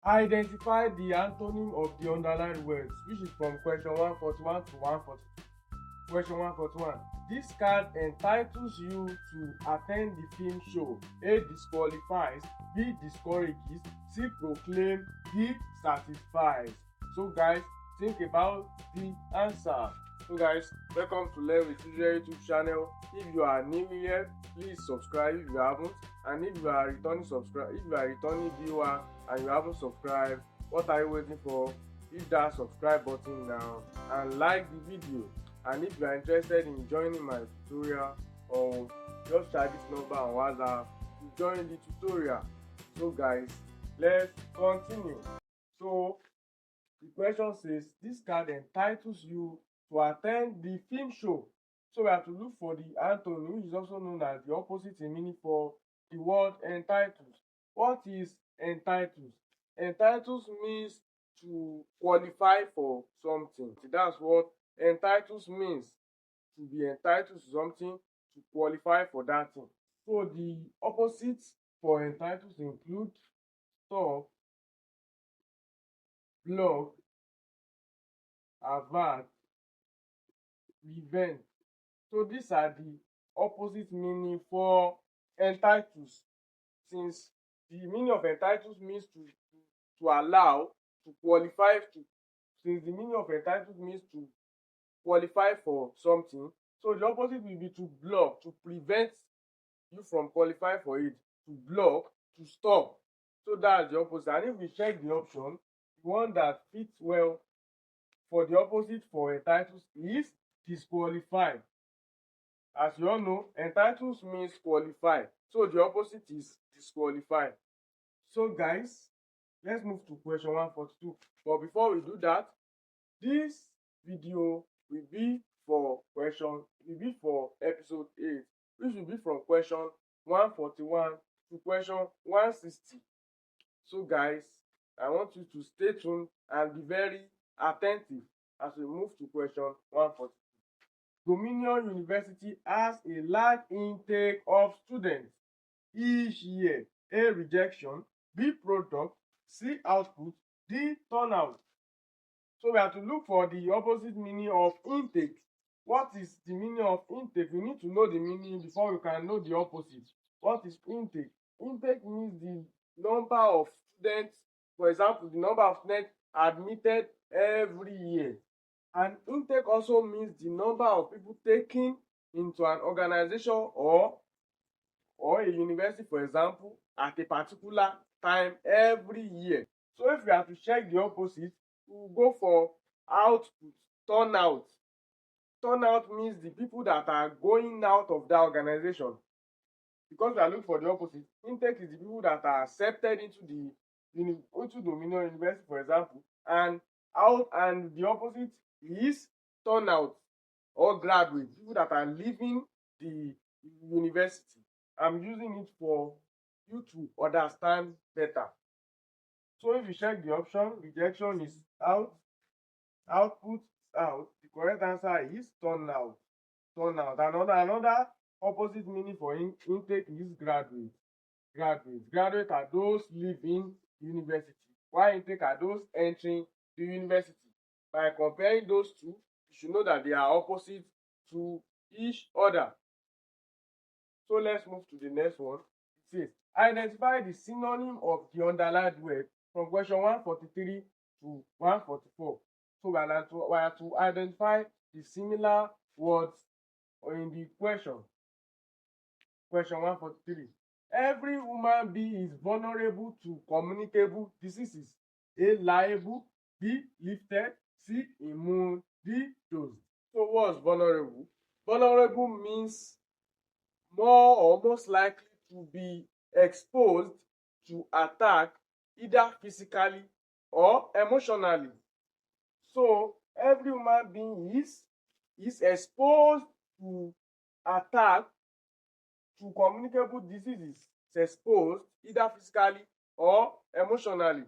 Identify the antonym of the underlined words, which is from question 141 to 142. Question 141. This card entitles you to attend the film show. A. Disqualifies. B. Discourages. C. Proclaim. D. Satisfies. So guys, think about the answer. So guys, welcome to Learn with Israel YouTube channel. If you are new here, please subscribe if you haven't. And if you are returning viewer and you haven't subscribed, what are you waiting for? Hit that subscribe button now and like the video. And if you are interested in joining my tutorial, or just share this number on WhatsApp to join the tutorial. So guys, let's continue. So the question says this card entitles you to attend the film show. So we have to look for the antonym, which is also known as the opposite in meaning for the word entitles. What is entitles? Entitles means to qualify for something. That's what entitles means. To be entitled to something, to qualify for that thing. So the opposites for entitles include stop, block, avert, prevent. So these are the opposite meaning for entitles. Since the meaning of entitles means to allow, to qualify, since the meaning of entitled means to qualify for something, so the opposite will be to block, to prevent you from qualifying for it, to block, to stop. So that's the opposite. And if we check the option, the one that fits well for the opposite for entitles is disqualified. As you all know, entitles means qualify. So the opposite is disqualified. So guys, let's move to question 142. But before we do that, this video will be for episode 8, which will be from question 141 to question 160. So guys, I want you to stay tuned and be very attentive as we move to question 142. Dominion University has a large intake of students each year. A. Rejection. B. Product. C. Output. D. Turnout. So we have to look for the opposite meaning of intake. What is the meaning of intake? We need to know the meaning before we can know the opposite. What is intake? Intake means the number of students, for example, the number of students admitted every year. And intake also means the number of people taken into an organization or a university, for example, at a particular time every year. So if we have to check the opposite, we will go for output, turnout. Turnout means the people that are going out of that organization. Because we are looking for the opposite, intake is the people that are accepted into Dominion University, for example, and the opposite is turnout or graduate, people that are leaving the university. I'm using it for you to understand better. So if you check the option, rejection is out, output is out. The correct answer is turnout. Turnout. Another opposite meaning for intake is graduate. Graduate are those leaving university, while intake are those entering the university. By comparing those two, you should know that they are opposite to each other. So let's move to the next one. It says, identify the synonym of the underlined word from question 143 to 144. So we have to identify the similar words in the question. Question 143. Every human being is vulnerable to communicable diseases. A. Liable. B. Lifted. C. Immune. D. Dosed. So what's vulnerable? Vulnerable means more or most likely to be exposed to attack either physically or emotionally. So every human being is exposed to attack to communicable diseases. It's exposed either physically or emotionally.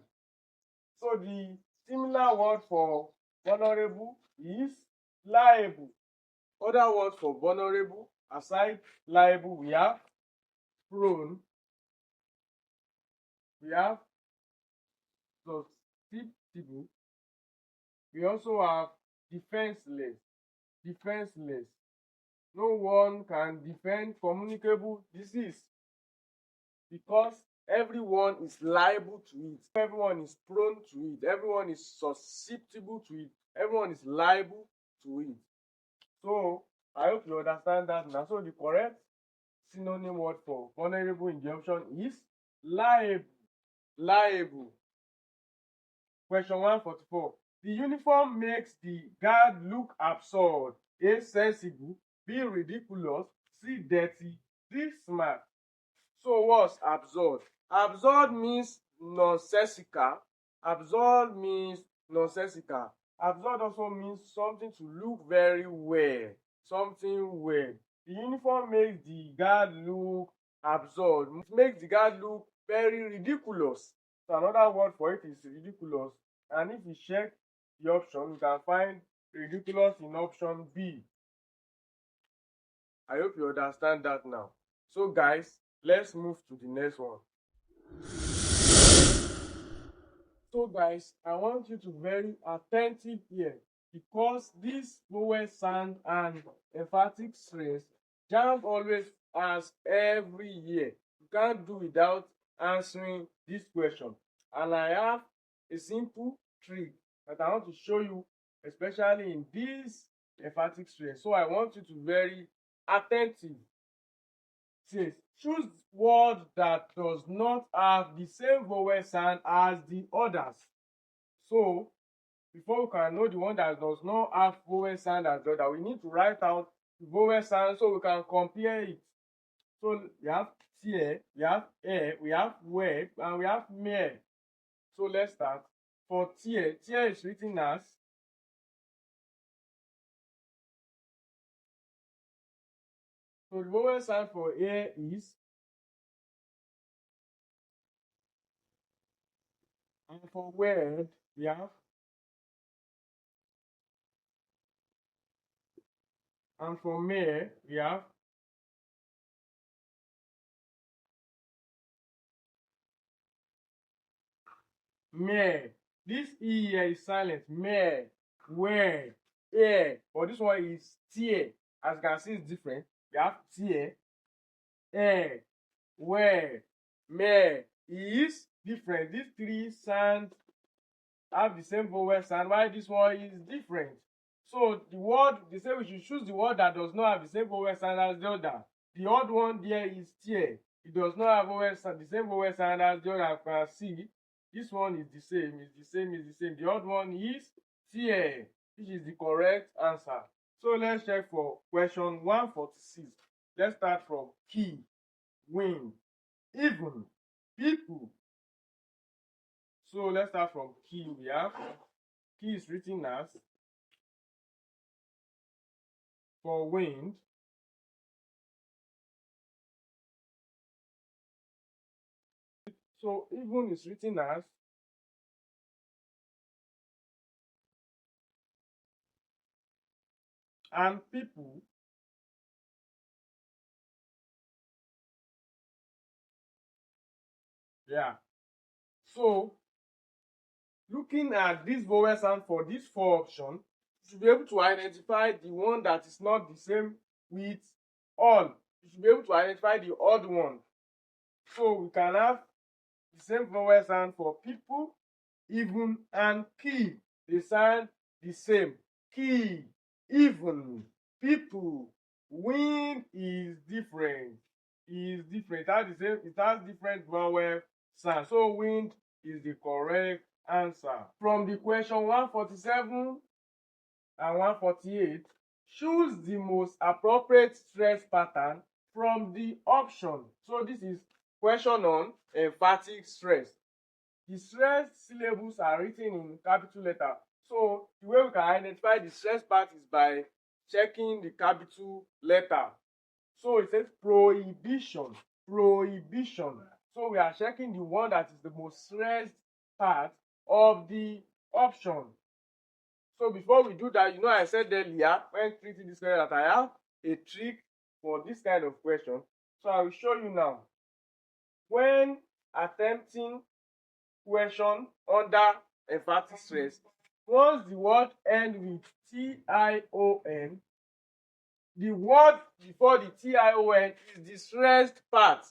So the similar word for vulnerable is liable. Other words for vulnerable aside liable, we have prone, we have susceptible. We also have defenseless. Defenseless. No one can defend communicable disease because everyone is liable to it. Everyone is prone to it. Everyone is susceptible to it. Everyone is liable to it. So I hope you understand that now. So the correct synonym word for vulnerable injunction is liable. Liable. Question 144. The uniform makes the guard look absurd, A. Sensible, B. Ridiculous, C. Dirty, D. Smart. So what's absurd? Absurd means nonsensical. Absurd means nonsensical. Absurd also means something to look very well. Something well. The uniform makes the guard look absurd. It makes the guard look very ridiculous. So another word for it is ridiculous. And if you check the option, you can find ridiculous in option B. I hope you understand that now. So guys, let's move to the next one. So guys, I want you to be very attentive here because this vowel sound and emphatic stress, JAMB always asks every year. You can't do without answering this question. And I have a simple trick that I want to show you, especially in this emphatic stress. So I want you to be very attentive. Says choose word that does not have the same vowel sound as the others. So before we can know the one that does not have vowel sound as the other, we need to write out the vowel sound so we can compare it. So we have tie, we have we have web, and we have mere. So let's start. For tie, tie is written as so the vowel sound for a is, and for word we have, and for mere we have, mere. This e here is silent. Mere, where, air. But this one is tie. As you can see, it's different. We have tie, air, where, mere. E is different. These three sounds have the same vowel sound, while this one is different. So the word, they say we should choose the word that does not have the same vowel sound as the other. The odd one there is tie. It does not have vowel sound, the same vowel sound as the other. As you can see, this one is the same, is the same, is the same. The odd one is tie, which is the correct answer. So let's check for question 146. Let's start from key, wind, even, people. So let's start from key. We have key is written as, for wind, so even is written as, and people, yeah. So looking at this vowel sound for these four options, you should be able to identify the one that is not the same with all. You should be able to identify the odd one. So we can have the same vowel sound for people, even, and key. They sound the same. Key, even, people. Wind is different. Is different. It has the same. It has different vowel sound. So wind is the correct answer. From the question 147 and 148, choose the most appropriate stress pattern from the option. So this is question on emphatic stress. The stress syllables are written in capital letter. So the way we can identify the stress part is by checking the capital letter. So it says prohibition, prohibition. So we are checking the one that is the most stressed part of the option. So before we do that, I said earlier when treating this question that I have a trick for this kind of question. So I will show you now. When attempting question under emphatic stress, once the word end with T-I-O-N, the word before the T-I-O-N is the stressed part.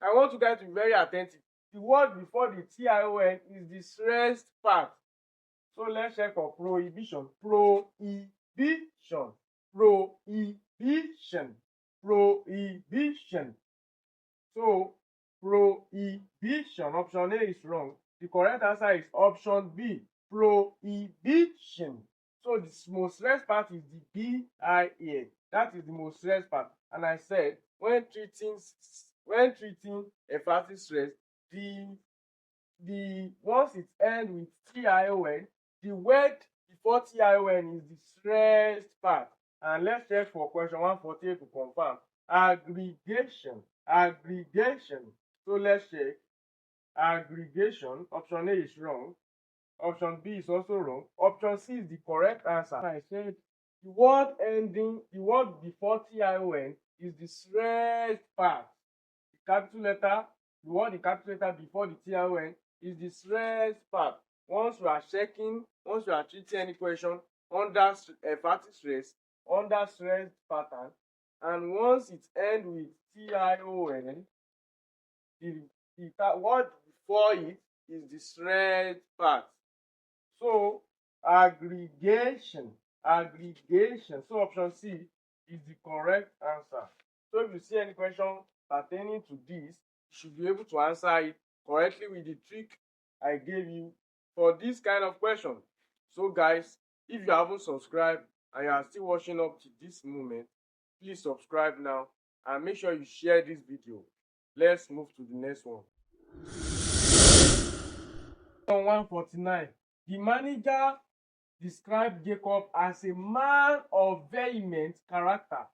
I want you guys to be very attentive. The word before the T-I-O-N is the stressed part. So let's check for prohibition. Prohibition. Prohibition. Prohibition. So prohibition. Option A is wrong. The correct answer is option B. Prohibition. So the most stressed part is the B-I here. That is the most stressed part. And I said when treating emphatic stress, the once it ends with T-I-O-N, the word before T-I-O-N is the stressed part. And let's check for question 148 to confirm. Aggregation. Aggregation. So let's check. Aggregation. Option A is wrong. Option B is also wrong. Option C is the correct answer. I said the word before T-I-O-N is the stressed part. The capital letter, the word in capital letter before the T-I-O-N is the stressed part. Once you are treating any question under emphatic stress, under stressed pattern, and once it ends with T-I-O-N, the word before it is the stressed part. So aggregation. So option C is the correct answer. So if you see any question pertaining to this, you should be able to answer it correctly with the trick I gave you for this kind of question. So guys, if you haven't subscribed and you are still watching up to this moment, please subscribe now and make sure you share this video. Let's move to the next one. 149. The manager described Jacob as a man of vehement character.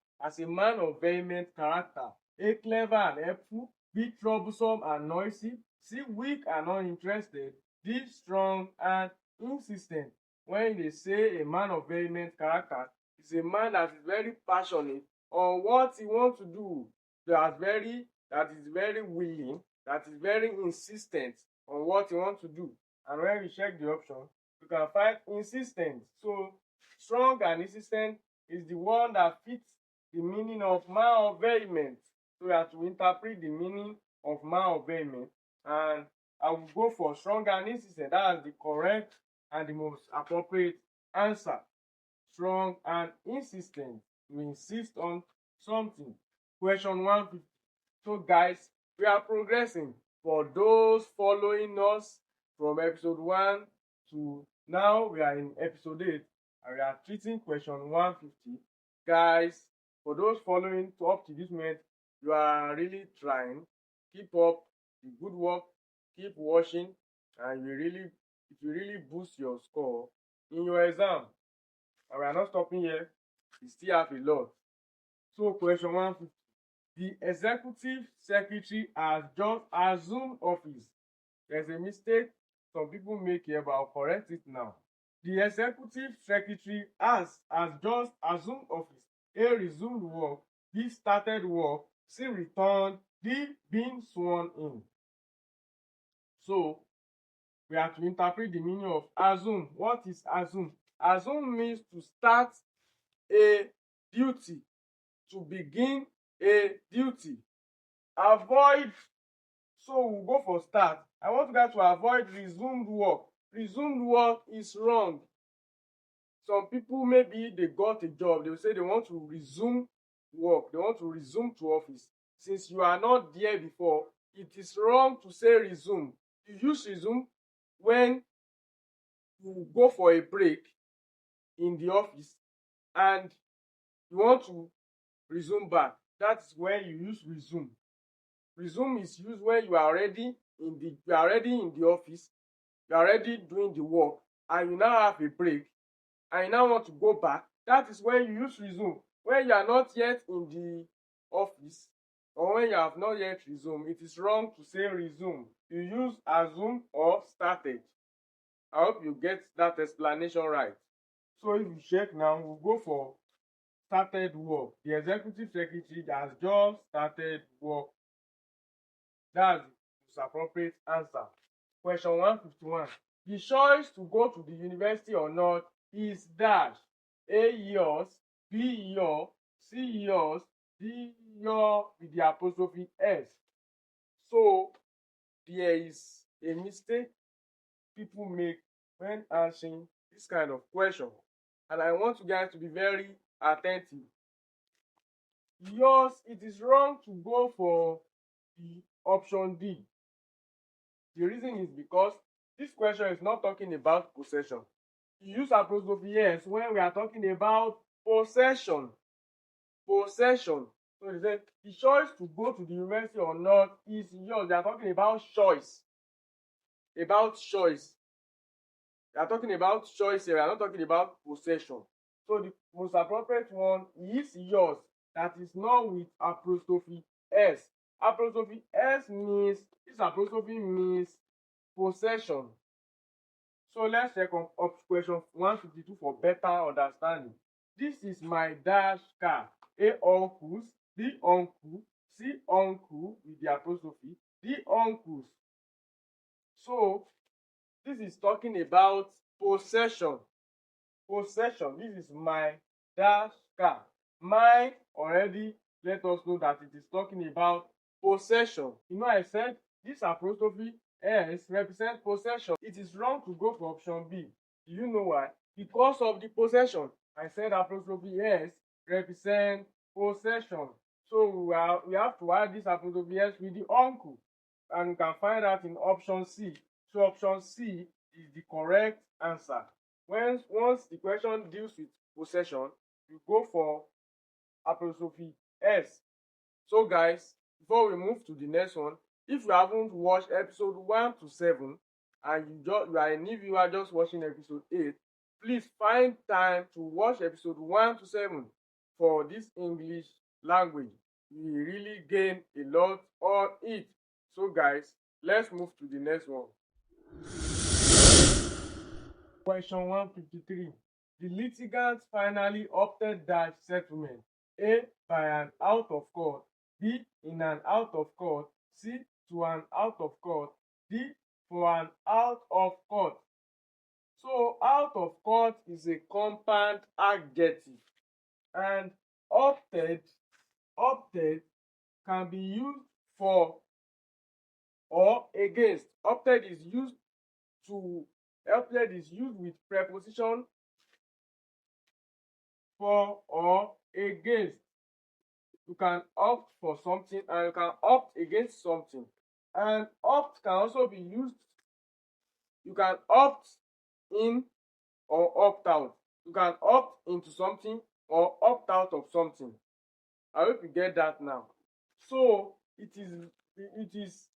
A clever and helpful, B troublesome and noisy, C weak and uninterested, D strong and insistent. When they say a man of vehement character, is a man that is very passionate on what he wants to do, that is very willing, that is very insistent on what he wants to do. And when we check the option, we can find insistent. So strong and insistent is the one that fits the meaning of man of vehement. So we have to interpret the meaning of man of vehement, and I will go for strong and insistent. That is the correct and the most appropriate answer. Strong and insistent. We insist on something. Question 150. So guys, we are progressing. For those following us from episode 1 to now, we are in episode 8 and we are treating question 150. Guys, for those following up to this moment, you are really trying. Keep up the good work, keep watching, and it will really boost your score in your exam. And we are not stopping here. We still have a lot. So question 150. The executive secretary has just assumed office. There's a mistake some people make here, but I'll correct it now. The executive secretary has just assumed office. A resumed work. B started work. C returned. D been sworn in. So we have to interpret the meaning of assume. What is assume? Assume means to start a duty, to begin a duty. Avoid. So we'll go for start. I want you guys to avoid resumed work. Resumed work is wrong. Some people, maybe they got a job, they will say they want to resume work, they want to resume to office. Since you are not there before, it is wrong to say resume. You use resume when you go for a break in the office and you want to resume back. That's when you use resume. Resume is used when you are already in the office, you are already doing the work, and you now have a break, and you now want to go back. That is when you use resume. When you are not yet in the office, or when you have not yet resumed, it is wrong to say resume. You use assume or started. I hope you get that explanation right. So if you check now, we'll go for started work. The executive secretary has just started work. That's the appropriate answer. Question 151. The choice to go to the university or not is dash. A, yours. B, your. C, yours. D, your with the apostrophe S. So there is a mistake people make when answering this kind of question, and I want you guys to be very attentive. Yours, it is wrong to go for the option D. The reason is because this question is not talking about possession. You use apostrophe S when we are talking about possession. Possession. So they say the choice to go to the university or not is yours. They are talking about choice. About choice. They are talking about choice here. We are not talking about possession. So the most appropriate one is yours. That is not with apostrophe S. Apostrophe S means, this apostrophe means possession. So let's check on question 152 for better understanding. This is my dash car. A, uncles. B, uncle. C, uncle with the apostrophe. D, uncles. So this is talking about possession. Possession. This is my dash car. Mine already let us know that it is talking about possession. You know, I said this apostrophe S represents possession. It is wrong to go for option B. Do you know why? Because of the possession. I said apostrophe S represents possession. So we have to add this apostrophe S with the uncle. And we can find that in option C. So option C is the correct answer. Once the question deals with possession, you go for apostrophe S. So guys, before we move to the next one, if you haven't watched episode 1 to 7 and you are a new viewer just watching episode 8, please find time to watch episode 1 to 7 for this English language. We really gain a lot on it. So guys, let's move to the next one. Question 153. The litigants finally opted dash settlement. A, by an out of court. B, in an out of court. C, to an out of court. D, for an out of court. So out of court is a compound adjective, and opted can be used for or against. Opted is used with preposition for or against. You can opt for something and you can opt against something. And opt can also be used. You can opt in or opt out. You can opt into something or opt out of something. I hope you get that now. So it is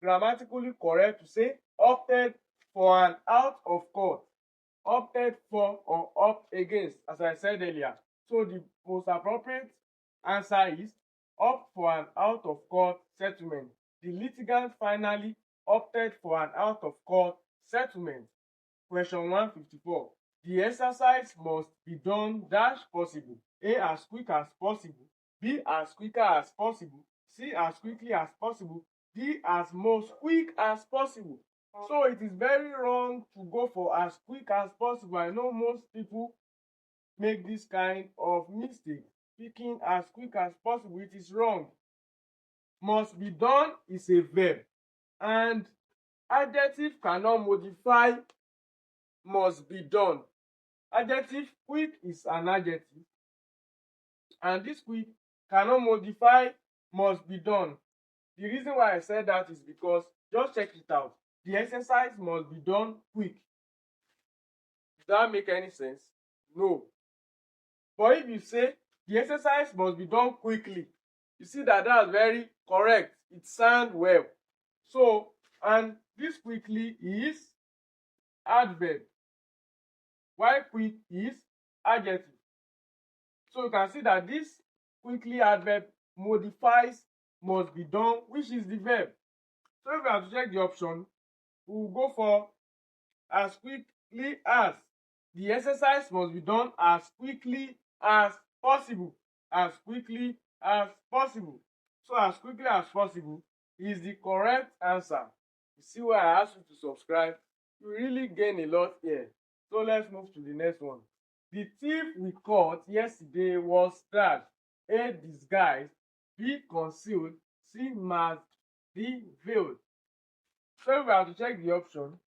grammatically correct to say opted for an out of court, opted for or opt against, as I said earlier. So the most appropriate answer is opt for an out of court settlement. The litigant finally opted for an out of court settlement. Question 154. The exercise must be done dash possible. A, as quick as possible. B, as quicker as possible. C, as quickly as possible. D, as most quick as possible. So it is very wrong to go for as quick as possible. I know most people make this kind of mistake, picking as quick as possible. It is wrong. Must be done is a verb, and adjective cannot modify must be done. Adjective quick is an adjective, and this quick cannot modify must be done. The reason why I said that is because, just check it out, the exercise must be done quick. Does that make any sense? No. But if you say the exercise must be done quickly, you see that that's very correct. It sounds well. So, and this quickly is adverb, while quick is adjective. So you can see that this quickly adverb modifies must be done, which is the verb. So if we have to check the option, we will go for as quickly as. The exercise must be done as quickly as possible. As quickly as possible. So as quickly as possible is the correct answer. You see why I asked you to subscribe? You really gain a lot here. So let's move to the next one. The thief we caught yesterday was trash. A, disguised. B, concealed. C, masked. D, veiled. So if we have to check the option,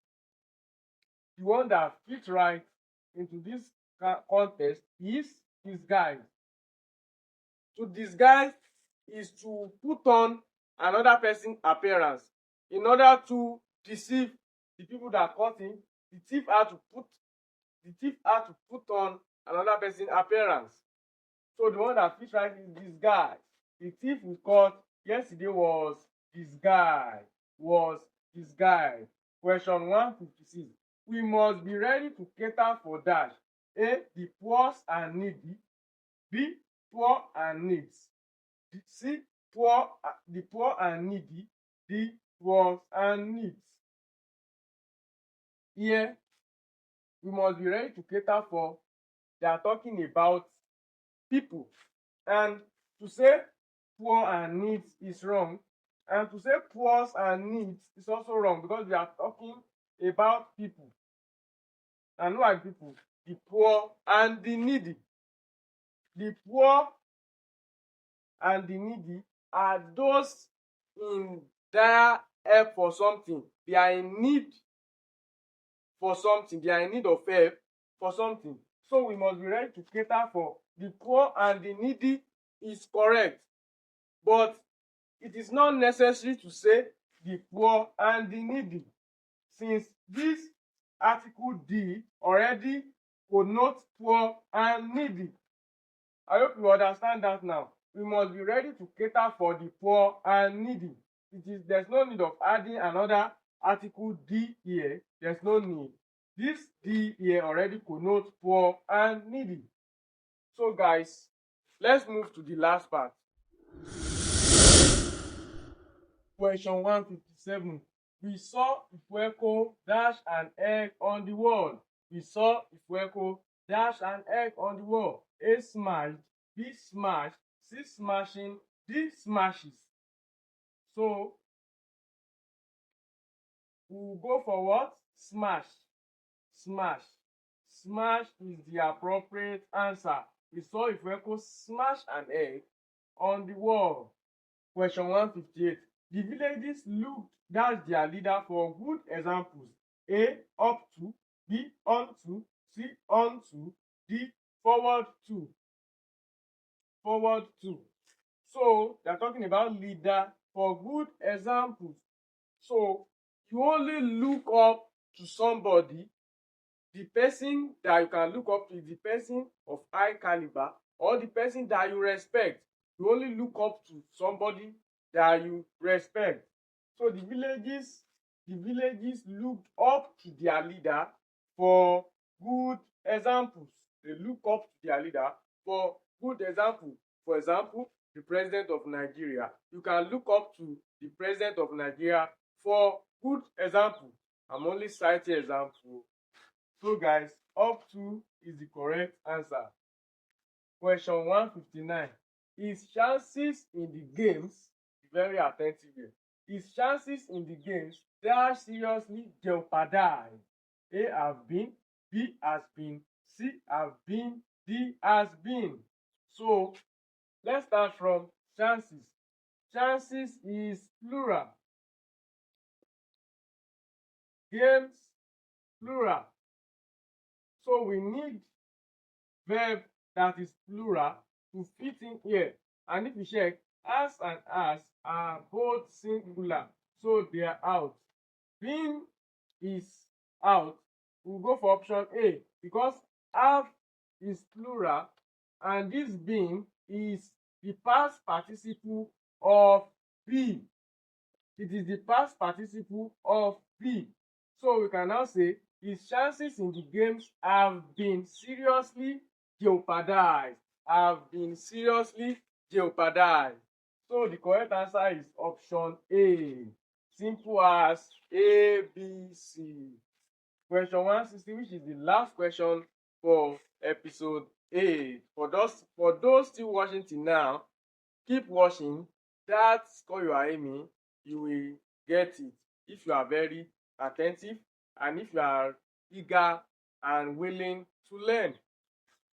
the one that fits right into this context is disguise. To disguise is to put on another person's appearance in order to deceive the people that caught him. The thief had to put on another person's appearance. So the one that fits right is disguise. The thief we caught yesterday was disguise. Question 156. We must be ready to cater for dash. A, the poor and needy. B, poor and needs. C, the poor and needy. D, poor and needs. Here, we must be ready to cater for. They are talking about people, and to say poor and needs is wrong, and to say poor and needs is also wrong, because we are talking about people. And who are the people? The poor and the needy. The poor and the needy are those in dire help for something. They are in need for something. They are in need of help for something. So we must be ready to cater for. The poor and the needy is correct, but it is not necessary to say the poor and the needy, since this article D already connotes poor and needy. I hope you understand that now. We must be ready to cater for the poor and needy. There's no need of adding another article D here. There's no need. This D here already connotes poor and needy. So guys, let's move to the last part. Question 157. We saw Ifweko dash an egg on the wall. We saw Ifweko dash an egg on the wall. A, smashed. B, smashed. C, smashing. D, smashes. So we'll go for what? Smash. Smash. Smash is the appropriate answer. We saw Ifweko smash an egg on the wall. Question 158. The villagers looked at their leader for good examples. A, up to. B, onto. C, onto. D, forward to. Forward to. So they are talking about leader for good examples. So you only look up to somebody. The person that you can look up to is the person of high caliber, or the person that you respect. You only look up to somebody that you respect. So the villagers looked up to their leader for good examples. They look up to their leader for good example. For example, the president of Nigeria. You can look up to the president of Nigeria for good example. I'm only citing example. So guys, up to is the correct answer. Question 159. His chances in the games, very attentive here. His chances in the games, they are seriously jeopardized. A, have been. B, has been. C, have been. D, has been. So let's start from chances. Chances is plural. Games, plural. So we need verb that is plural to fit in here. And if you check, as and as are both singular, so they are out. Been is out. We'll go for option A, because have is plural and this being is the past participle of be. It is the past participle of be. So we can now say his chances in the games have been seriously jeopardized. Have been seriously jeopardized. So the correct answer is option A. Simple as A, B, C. Question 160, which is the last question for episode 8. For those still watching till now, keep watching. That score you are aiming, you will get it. if you are very attentive and if you are eager and willing to learn.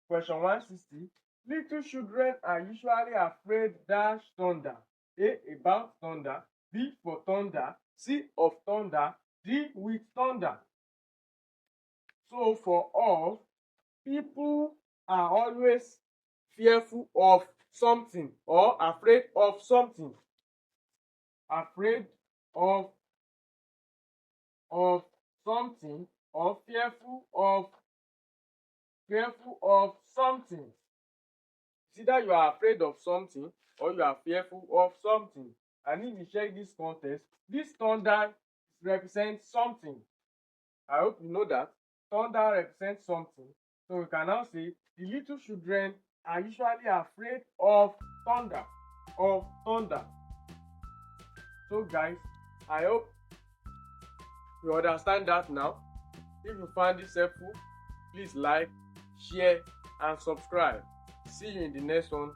Question 160. Little children are usually afraid dash thunder. A. About thunder. B. For thunder. C. Of thunder. D. With thunder. So for all, people are always fearful of something or afraid of something. Afraid of something or fearful of something. It's either you are afraid of something or you are fearful of something. And if you check this context, this thunder represents something. I hope you know that. Thunder represents something. So we can now say the little children are usually afraid of thunder. So guys, I hope you understand that now. If you found this helpful, please like, share and subscribe. See you in the next one.